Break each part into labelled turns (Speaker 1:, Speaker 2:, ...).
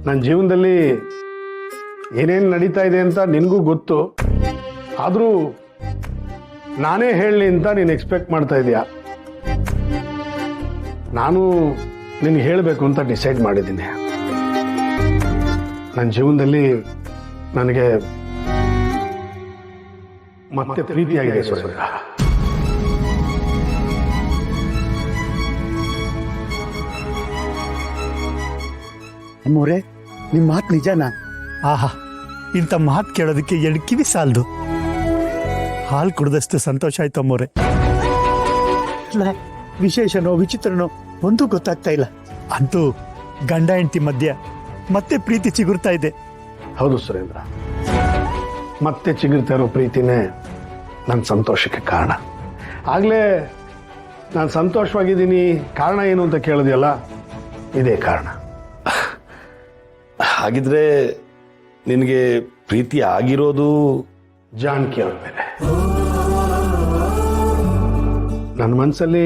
Speaker 1: ನನ್ನ ಜೀವನದಲ್ಲಿ ಏನೇನು ನಡೀತಾ ಇದೆ ಅಂತ ನಿನಗೂ ಗೊತ್ತು. ಆದರೂ ನಾನೇ ಹೇಳಲಿ ಅಂತ ನೀನು ಎಕ್ಸ್ಪೆಕ್ಟ್ ಮಾಡ್ತಾ ಇದೀಯ. ನಾನು ನಿನಗೆ ಹೇಳಬೇಕು ಅಂತ ಡಿಸೈಡ್ ಮಾಡಿದ್ದೀನಿ. ನನ್ನ ಜೀವನದಲ್ಲಿ ನನಗೆ ಮತ್ತೆ ಪ್ರೀತಿಯಾಗಿದೆ ಸುರೇಂದ್ರ.
Speaker 2: ಅಮ್ಮೋರೆ, ನಿಮ್ಮ ಮಾತು ನಿಜನಾ?
Speaker 3: ಆಹಾ, ಇಂಥ ಮಾತು ಕೇಳೋದಕ್ಕೆ ಎರಡು ಕಿವಿ ಸಾಲದು. ಹಾಲು ಕುಡ್ದಷ್ಟು ಸಂತೋಷ ಆಯ್ತು ಅಮ್ಮೋರೆ. ವಿಶೇಷನೋ ವಿಚಿತ್ರನೋ ಒಂದೂ ಗೊತ್ತಾಗ್ತಾ ಇಲ್ಲ. ಅಂತೂ ಗಂಡ ಹೆಂಡತಿ ಮಧ್ಯೆ ಮತ್ತೆ ಪ್ರೀತಿ ಚಿಗುರ್ತಾ ಇದೆ.
Speaker 1: ಹೌದು ಸುರೇಂದ್ರ, ಮತ್ತೆ ಚಿಗುರ್ತಾ ಇರೋ ಪ್ರೀತಿನೇ ನನ್ನ ಸಂತೋಷಕ್ಕೆ ಕಾರಣ. ಆಗಲೇ ನಾನು ಸಂತೋಷವಾಗಿದ್ದೀನಿ, ಕಾರಣ ಏನು ಅಂತ ಕೇಳಿದೆಯಲ್ಲ, ಇದೇ ಕಾರಣ.
Speaker 4: ಹಾಗಿದ್ರೆ ನಿನಗೆ ಪ್ರೀತಿ ಆಗಿರೋದು
Speaker 1: ಜಾನಕಿ ಅವ್ರ ಮೇಲೆ. ನನ್ನ ಮನಸ್ಸಲ್ಲಿ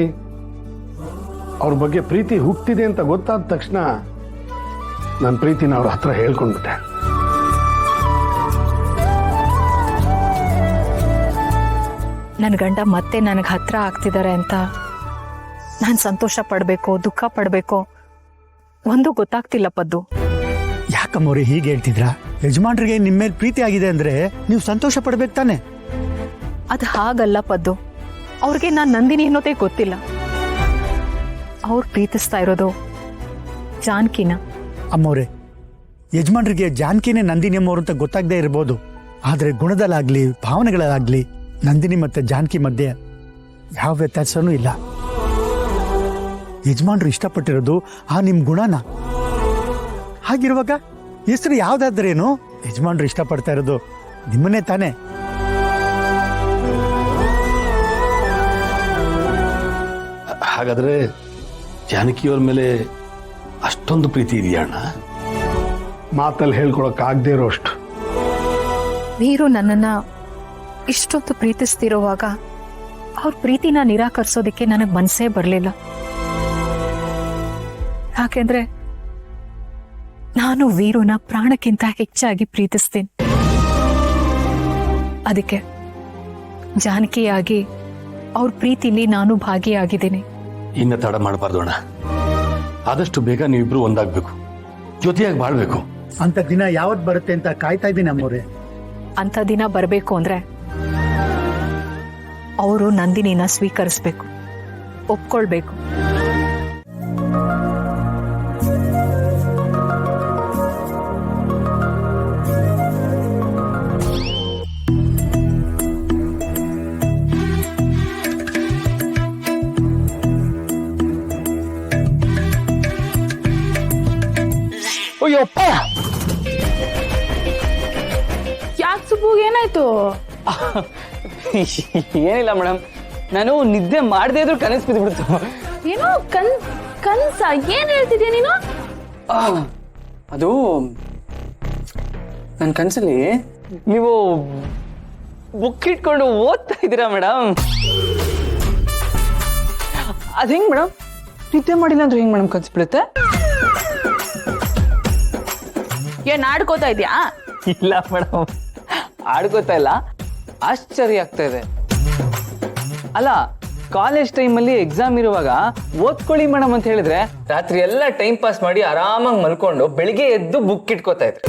Speaker 1: ಅವ್ರ ಬಗ್ಗೆ ಪ್ರೀತಿ ಹುಟ್ಟಿದೆ ಅಂತ ಗೊತ್ತಾದ ತಕ್ಷಣ ನನ್ನ ಪ್ರೀತಿನ ಅವ್ರ ಹತ್ರ ಹೇಳ್ಕೊಂಡ್ಬಿಟ್ಟೆ.
Speaker 5: ನನ್ನ ಗಂಡ ಮತ್ತೆ ನನಗೆ ಹತ್ರ ಆಗ್ತಿದ್ದಾರೆ ಅಂತ ನಾನು ಸಂತೋಷ ಪಡಬೇಕು, ದುಃಖ ಪಡಬೇಕು, ಒಂದು ಗೊತ್ತಾಗ್ತಿಲ್ಲ ಪದ್ದು.
Speaker 3: ಯಾಕಮ್ಮೋರೆ ಹೀಗೆ ಹೇಳ್ತಿದ್ರಾ? ಯಜಮಾನ್ರಿಗೆ ನಿಮ್ಮ ಮೇಲೆ ಪ್ರೀತಿ ಆಗಿದೆ ಅಂದ್ರೆ ನೀವು ಸಂತೋಷ ಪಡ್ಬೇಕು ತಾನೆ?
Speaker 5: ಅದು ಹಾಗಲ್ಲ ಪದ್ದು. ಅವ್ರಿಗೆ ನಾನು ನಂದಿನಿ ಅನ್ನೋದೇ ಗೊತ್ತಿಲ್ಲ. ಅವ್ರು ಪ್ರೀತಿಸ್ತಾ ಇರೋದು ಜಾನಕಿನ.
Speaker 3: ಅಮ್ಮೋರೆ, ಯಜಮಾನ್ರಿಗೆ ಜಾನಕಿನೇ ನಂದಿನಿ ಅಮ್ಮವ್ರು ಅಂತ ಗೊತ್ತಾಗದೇ ಇರ್ಬೋದು. ಆದ್ರೆ ಗುಣದಲ್ಲಾಗ್ಲಿ ಭಾವನೆಗಳಾಗ್ಲಿ ನಂದಿನಿ ಮತ್ತೆ ಜಾನಕಿ ಮಧ್ಯೆ ಯಾವ ವ್ಯತ್ಯಾಸನೂ ಇಲ್ಲ. ಯಜಮಾನ್ರು ಇಷ್ಟಪಟ್ಟಿರೋದು ಆ ನಿಮ್ ಗುಣನ. ಹಾಗಿರುವಾಗ ಹೆಸರು ಯಾವ್ದಾದ್ರೇನು, ಯಜಮಾನ್ರು ಇಷ್ಟಪಡ್ತಾ ಇರೋದು ನಿಮ್ಮನ್ನೇ ತಾನೆ.
Speaker 4: ಹಾಗಾದ್ರೆ ಜಾನಕಿಯವ್ರ ಮೇಲೆ ಅಷ್ಟೊಂದು ಪ್ರೀತಿ ಇದೆಯಣ್ಣ?
Speaker 1: ಮಾತಲ್ಲಿ ಹೇಳ್ಕೊಳಕ್ಕಾಗದೇ ಇರೋಷ್ಟು.
Speaker 5: ವೀರು ನನ್ನನ್ನ ಇಷ್ಟೊತ್ತು ಪ್ರೀತಿಸ್ತಿರೋವಾಗ ಅವ್ರ ಪ್ರೀತಿನ ನಿರಾಕರಿಸೋದಕ್ಕೆ ನನಗೆ ಮನಸ್ಸೇ ಬರಲಿಲ್ಲ. ಯಾಕೆಂದ್ರೆ ನಾನು ವೀರುನ ಪ್ರಾಣಕ್ಕಿಂತ ಹೆಚ್ಚಾಗಿ ಪ್ರೀತಿಸ್ತೀನಿ. ಅದಕ್ಕೆ ಜಾನಕಿಯಾಗಿ ಅವ್ರ ಪ್ರೀತಿಲಿ ನಾನು ಭಾಗಿಯಾಗಿದ್ದೀನಿ.
Speaker 4: ಇನ್ನ ತಡ ಮಾಡಬಾರ್ದು ಅಣ್ಣ. ಆದಷ್ಟು ಬೇಗ ನೀವಿಬ್ರು ಒಂದಾಗ್ಬೇಕು, ಜೊತೆಯಾಗಿ ಬಾಳ್ಬೇಕು.
Speaker 3: ಅಂತ ದಿನ ಯಾವತ್ ಬರುತ್ತೆ ಅಂತ ಕಾಯ್ತಾ ಇದ್ದೀನಿ ಅಮ್ಮೋರೆ.
Speaker 5: ಅಂಥ ದಿನ ಬರಬೇಕು ಅಂದ್ರೆ ಅವರು ನಂದಿನಿನ ಸ್ವೀಕರಿಸ್ಬೇಕು, ಒಪ್ಕೊಳ್ಬೇಕು.
Speaker 6: ಅಯ್ಯಪ್ಪ, ಯಾಕೆ ಸುಬ್ಬು, ಏನಾಯ್ತು?
Speaker 7: ಏನಿಲ್ಲ ಮೇಡಮ್, ನಾನು ನಿದ್ದೆ ಮಾಡದೇ ಇದ್ರು ಕನಸು ಬಿದ್ದುಬಿಡ್ತು.
Speaker 6: ಏನೋ ಕನ್ಸ? ಏನ್ ಹೇಳ್ತಿದ್ಯಾ ನೀನು?
Speaker 7: ಅದು ನನ್ನ ಕನಸಲ್ಲಿ ನೀವು ಬುಕ್ ಇಟ್ಕೊಂಡು ಓದ್ತಾ ಇದ್ದೀರಾ ಮೇಡಮ್. ಅದ್ ಹೆಂಗ್ ಮೇಡಮ್? ನಿದ್ದೆ ಮಾಡಿಲ್ಲ ಅಂದ್ರೆ ಹೆಂಗ್ ಮೇಡಮ್ ಕನಸು ಬಿಡುತ್ತೆ?
Speaker 6: ಏನ್ ಆಡ್ಕೋತಾ ಇದ್ಯಾ?
Speaker 7: ಇಲ್ಲ ಮೇಡಮ್, ಆಡ್ಕೋತಾ ಇಲ್ಲ, ಆಶ್ಚರ್ಯ ಆಗ್ತಾ ಇದೆ. ಅಲ್ಲ, ಕಾಲೇಜ್ ಟೈಮಲ್ಲಿ ಎಕ್ಸಾಮ್ ಇರುವಾಗ ಓದ್ಕೊಳ್ಳಿ ಮೇಡಮ್ ಅಂತ ಹೇಳಿದ್ರೆ ರಾತ್ರಿ ಎಲ್ಲ ಟೈಮ್ ಪಾಸ್ ಮಾಡಿ ಆರಾಮಾಗಿ ಮಲ್ಕೊಂಡು ಬೆಳಿಗ್ಗೆ ಎದ್ದು ಬುಕ್ ಇಟ್ಕೋತಾ ಇದ್ರಿ.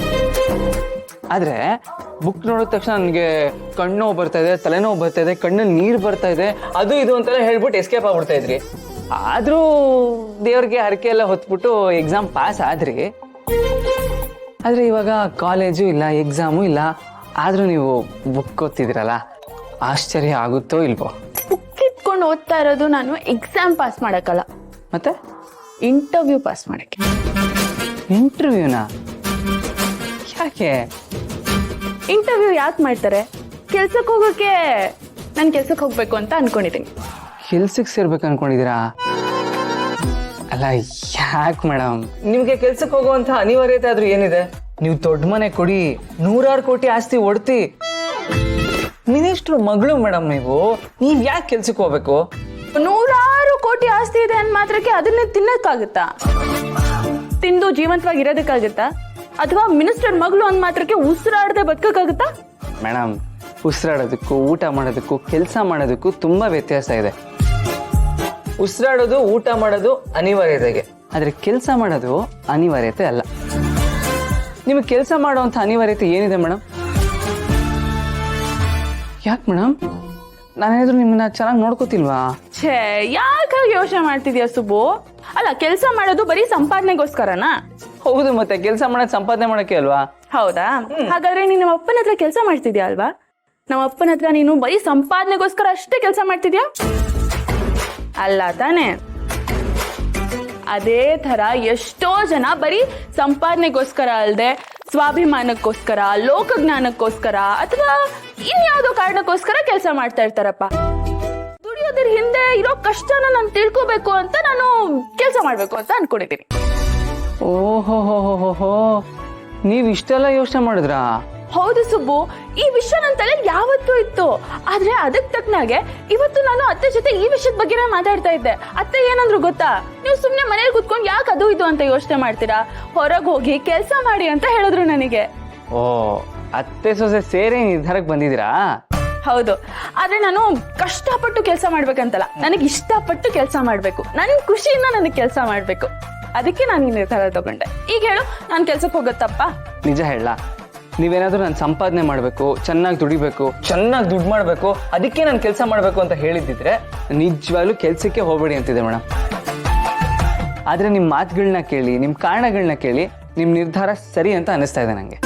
Speaker 7: ಆದ್ರೆ ಬುಕ್ ನೋಡಿದ ತಕ್ಷಣ ನನಗೆ ಕಣ್ಣು ಬರ್ತಾ ಇದೆ, ತಲೆನೋವು ಬರ್ತಾ ಇದೆ, ಕಣ್ಣಲ್ಲಿ ನೀರು ಬರ್ತಾ ಇದೆ, ಅದು ಇದು ಅಂತೆಲ್ಲ ಹೇಳ್ಬಿಟ್ಟು ಎಸ್ಕೇಪ್ ಆಗ್ಬಿಡ್ತಾ ಇದ್ರಿ. ಆದ್ರೂ ದೇವ್ರಿಗೆ ಹರಕೆ ಎಲ್ಲ ಹೊತ್ಬಿಟ್ಟು ಎಕ್ಸಾಮ್ ಪಾಸ್ ಆದ್ರಿ. ಆದ್ರೆ ಇವಾಗ ಕಾಲೇಜು ಇಲ್ಲ, ಎಕ್ಸಾಮು ಇಲ್ಲ, ಆದ್ರೂ ನೀವು ಬುಕ್ ಓದ್ತಿದ್ದೀರಲ್ಲ, ಆಶ್ಚರ್ಯ ಆಗುತ್ತೋ ಇಲ್ವೋ?
Speaker 6: ಬುಕ್ ಇಟ್ಕೊಂಡು ಓದ್ತಾ ಇರೋದು ನಾನು ಎಕ್ಸಾಮ್ ಪಾಸ್ ಮಾಡಕ್ಕಲ್ಲ,
Speaker 7: ಮತ್ತೆ
Speaker 6: ಇಂಟರ್ವ್ಯೂ ಪಾಸ್ ಮಾಡಕ್ಕೆ.
Speaker 7: ಇಂಟರ್ವ್ಯೂನಾ? ಯಾಕೆ
Speaker 6: ಇಂಟರ್ವ್ಯೂ ಯಾಕೆ ಮಾಡ್ತಾರೆ? ಕೆಲ್ಸಕ್ಕೆ ಹೋಗೋಕೆ ನಾನು ಕೆಲ್ಸಕ್ಕೆ ಹೋಗ್ಬೇಕು ಅಂತ ಅನ್ಕೊಂಡಿದ್ದೀನಿ.
Speaker 7: ಕೆಲ್ಸಕ್ಕೆ ಸೇರ್ಬೇಕು ಅನ್ಕೊಂಡಿದ್ದೀರಾ? ಅಲ್ಲ ಯಾಕೆ ಮೇಡಮ್, ನಿಮ್ಗೆ ಕೆಲ್ಸಕ್ಕೆ ಹೋಗುವಂತ ಅನಿವಾರ್ಯತೆ ಆದ್ರೂ ಏನಿದೆ? ನೀವು ದೊಡ್ಡ ಮನೆ ಕೊಡಿ, 100 ಕೋಟಿ ಆಸ್ತಿ ಒಡ್ತಿ, ಮಿನಿಸ್ಟ್ರು ಮಗಳು ಮೇಡಮ್, ನೀವ್ ಯಾಕೆ ಕೆಲ್ಸಕ್ಕೆ ಹೋಗ್ಬೇಕು?
Speaker 6: 100 ಕೋಟಿ ಆಸ್ತಿ ಇದೆ ಅಂದ ಮಾತ್ರಕ್ಕೆ ಅದನ್ನೇ ತಿನ್ನಕ್ಕಾಗುತ್ತಾ? ತಿಂದು ಜೀವಂತವಾಗಿ ಇರೋದಕ್ಕಾಗುತ್ತಾ? ಅಥವಾ ಮಿನಿಸ್ಟರ್ ಮಗಳು ಒಂದ್ ಮಾತ್ರಕ್ಕೆ ಉಸಿರಾಡದೆ ಬದುಕಕ್ಕಾಗುತ್ತಾ?
Speaker 7: ಮೇಡಮ್, ಉಸಿರಾಡೋದಕ್ಕೂ ಊಟ ಮಾಡೋದಕ್ಕೂ ಕೆಲಸ ಮಾಡೋದಕ್ಕೂ ತುಂಬಾ ವ್ಯತ್ಯಾಸ ಇದೆ. ಉಸಿರಾಡೋದು ಊಟ ಮಾಡೋದು ಅನಿವಾರ್ಯತೆಗೆ, ಆದ್ರೆ ಕೆಲಸ ಮಾಡೋದು ಅನಿವಾರ್ಯತೆ ಅಲ್ಲ. ನಿಮಗೆ ಕೆಲಸ ಮಾಡುವಂತ ಅನಿವಾರ್ಯತೆ ಏನಿದೆ ಮೇಡಮ್? ಯಾಕೆ ಮೇಡಮ್, ನಾನೇನಾದ್ರೂ ನಿಮ್ಮನ್ನ ಚೆನ್ನಾಗಿ ನೋಡ್ಕೋತಿಲ್ವಾ?
Speaker 6: ಛೇ, ಯಾಕಾಗಿ ಯೋಚನೆ ಮಾಡ್ತಿದ್ಯಾ ಸುಬ್ಬು? ಅಲ್ಲ, ಕೆಲಸ ಮಾಡೋದು ಬರೀ ಸಂಪಾದನೆಗೋಸ್ಕರನಾ?
Speaker 7: ಹೌದು, ಮತ್ತೆ ಕೆಲಸ ಮಾಡೋದು ಸಂಪಾದನೆ ಮಾಡಕ್ಕೆ ಅಲ್ವಾ?
Speaker 6: ಹೌದಾ? ಹಾಗಾದ್ರೆ ನೀನ್ ನಮ್ಮ ಅಪ್ಪನ ಹತ್ರ ಕೆಲಸ ಮಾಡ್ತಿದ್ಯಾ ಅಲ್ವಾ? ನಮ್ಮ ಅಪ್ಪನ ಹತ್ರ ನೀನು ಬರೀ ಸಂಪಾದನೆಗೋಸ್ಕರ ಅಷ್ಟೇ ಕೆಲಸ ಮಾಡ್ತಿದ್ಯಾ ಅಲ್ಲ ತಾನೆ? ಅದೇ ತರ ಎಷ್ಟೋ ಜನ ಬರೀ ಸಂಪಾದನೆಗೋಸ್ಕರ ಅಲ್ಲದೆ ಸ್ವಾಭಿಮಾನಕ್ಕೋಸ್ಕರ, ಲೋಕಜ್ಞಾನಕ್ಕೋಸ್ಕರ ಅಥವಾ ಇನ್ಯಾವುದೋ ಕಾರಣಕ್ಕೋಸ್ಕರ ಕೆಲಸ ಮಾಡ್ತಾ ಇರ್ತಾರಪ್ಪ. ದುಡಿಯೋದ್ರ ಹಿಂದೆ ಇರೋ ಕಷ್ಟನ ನಾನು ತಿಳ್ಕೋಬೇಕು ಅಂತ ನಾನು ಕೆಲಸ ಮಾಡ್ಬೇಕು ಅಂತ ಅನ್ಕೊಂಡಿದ್ದೀನಿ.
Speaker 7: ಓಹೋ, ನೀವ್ ಇಷ್ಟೆಲ್ಲ ಯೋಚನೆ ಮಾಡಿದ್ರಾ?
Speaker 6: ಹೌದು ಸುಬ್ಬು, ಈ ವಿಷಯ ನನ್ನ ತಲೆ ಯಾವತ್ತೂ ಇತ್ತು. ಆದ್ರೆ ಅದಕ್ ತಕ್ಕನಾಗೆ ಇವತ್ತು ನಾನು ಅತ್ತೆ ಜೊತೆ ಈ ವಿಷಯದ ಬಗ್ಗೆನೇ ಮಾತಾಡ್ತಾ ಇದ್ದೆ. ಅತ್ತೆ ಏನಂದ್ರು ಗೊತ್ತಾ? ನೀವು ಸುಮ್ನೆ ಮನೇಲಿ ಕುತ್ಕೊಂಡು ಯಾಕೆ ಅದು ಇದು ಅಂತ ಯೋಚನೆ ಮಾಡ್ತೀರಾ, ಹೊರಗೆ ಹೋಗಿ ಕೆಲಸ ಮಾಡಿ ಅಂತ ಹೇಳಿದ್ರು ನನಗೆ.
Speaker 7: ಓ, ಅತ್ತೆ ಸೊಸೆ ಸೇರಿ ನಿರ್ಧಾರಕ್ಕೆ ಬಂದಿದ್ದೀರಾ?
Speaker 6: ಹೌದು, ಆದ್ರೆ ನಾನು ಕಷ್ಟಪಟ್ಟು ಕೆಲಸ ಮಾಡ್ಬೇಕಂತಲ್ಲ, ನನಗೆ ಇಷ್ಟಪಟ್ಟು ಕೆಲಸ ಮಾಡ್ಬೇಕು, ನನ್ ಖುಷಿಯಿಂದ ನನಗೆ ಕೆಲಸ ಮಾಡ್ಬೇಕು. ಅದಕ್ಕೆ ನಾನು ಈ ನಿರ್ಧಾರ ತಗೊಂಡೆ. ಈಗ ಹೇಳು, ನಾನು ಕೆಲ್ಸಕ್ಕೆ ಹೋಗತ್ತಪ್ಪ?
Speaker 7: ನಿಜ ಹೇಳ, ನೀವೇನಾದ್ರೂ ನಾನು ಸಂಪಾದನೆ ಮಾಡಬೇಕು, ಚೆನ್ನಾಗಿ ದುಡಿಬೇಕು, ಚೆನ್ನಾಗಿ ದುಡ್ಡು ಮಾಡಬೇಕು, ಅದಕ್ಕೆ ನಾನು ಕೆಲಸ ಮಾಡಬೇಕು ಅಂತ ಹೇಳಿದ್ದಿದ್ರೆ ನಿಜವಾಗ್ಲೂ ಕೆಲ್ಸಕ್ಕೆ ಹೋಗ್ಬೇಡಿ ಅಂತಿದೆ ಮೇಡಮ್. ಆದ್ರೆ ನಿಮ್ಮ ಮಾತುಗಳನ್ನ ಕೇಳಿ, ನಿಮ್ಮ ಕಾರಣಗಳನ್ನ ಕೇಳಿ, ನಿಮ್ಮ ನಿರ್ಧಾರ ಸರಿ ಅಂತ ಅನಿಸ್ತಾ ಇದೆ ನಂಗೆ.